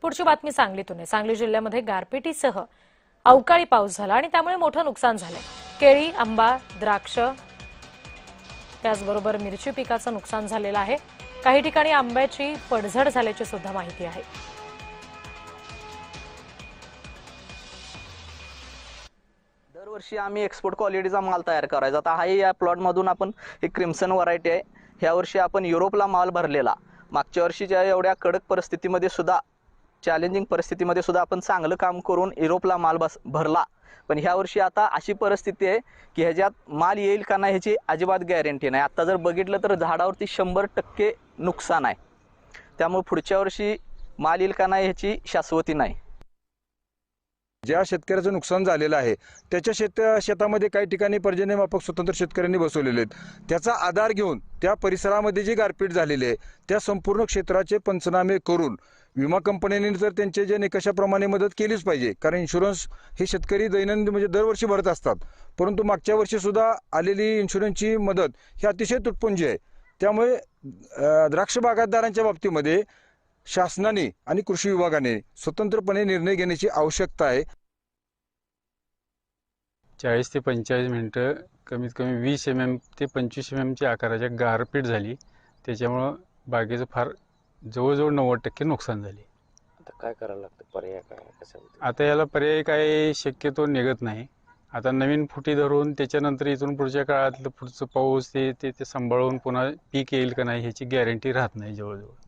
पुढची बातमी सांगलीतून आहे। सांगली जिल्ह्यामध्ये गारपिटीसह अवकाळी पाऊस झाला आणि त्यामुळे मोठं नुकसान झालंय। केळी, आंबा, द्राक्ष त्याचबरोबर मिरची पिकाचं नुकसान झालेलं आहे। काही ठिकाणी आंब्याची पडझड झाल्याची सुद्धा माहिती आहे। दरवर्षी आम्ही एक्सपोर्ट क्वालिटीचा माल तयार करायचा। आता हा या प्लॉट मधून आपण एक क्रिम्सन व्हरायटी आहे। ह्या वर्षी आपण युरोपला माल भरलेला। मागच्या वर्षीच्या एवढ्या कडक परिस्थितीमध्ये सुद्धा, चॅलेंजिंग परिस्थितीमध्ये सुद्धा आपण चांगलं काम करून युरोपला माल भरला। पण ह्या वर्षी आता अशी परिस्थिती आहे की ह्याच्यात माल येईल का नाही ह्याची अजिबात गॅरंटी नाही। आता जर बघितलं तर झाडावरती 100% नुकसान आहे। त्यामुळे पुढच्या वर्षी माल येईल का नाही ह्याची शाश्वती नाही। ज्या शेतकऱ्याचं नुकसान झालेलं आहे त्याच्या शेतामध्ये काही ठिकाणी पर्जन्यमापक स्वतंत्र शेतकऱ्यांनी बसवलेले आहेत। त्याचा आधार घेऊन त्या परिसरामध्ये जी गारपीट झालेली आहे त्या संपूर्ण क्षेत्राचे पंचनामे करून विमा कंपन्यांनी तर त्यांचे जे निकषाप्रमाणे मदत केलीच पाहिजे, कारण इन्शुरन्स हे शेतकरी दैनंदिन म्हणजे दरवर्षी भरत असतात। परंतु मागच्या वर्षी सुद्धा आलेली इन्शुरन्सची मदत ही अतिशय तुटपुंजी आहे। त्यामुळे द्राक्ष बागायतदारांच्या बाबतीमध्ये शासनाने आणि कृषी विभागाने स्वतंत्रपणे निर्णय घेण्याची आवश्यकता आहे। 40 ते 45 मिनिटं कमीत कमी 20 mm ते 25 mm च्या आकाराच्या गारपीट झाली। त्याच्यामुळं बागेचं फार जवळजवळ 90% नुकसान झाले। आता काय करायला लागतं, पर्याय काय कसं? आता याला पर्याय काय शक्यतो निघत नाही। आता नवीन फुटी धरून त्याच्यानंतर इथून पुढच्या काळातलं पुढचं पाऊस ते सांभाळून पुन्हा पीक येईल का नाही ह्याची गॅरंटी राहत नाही जवळजवळ।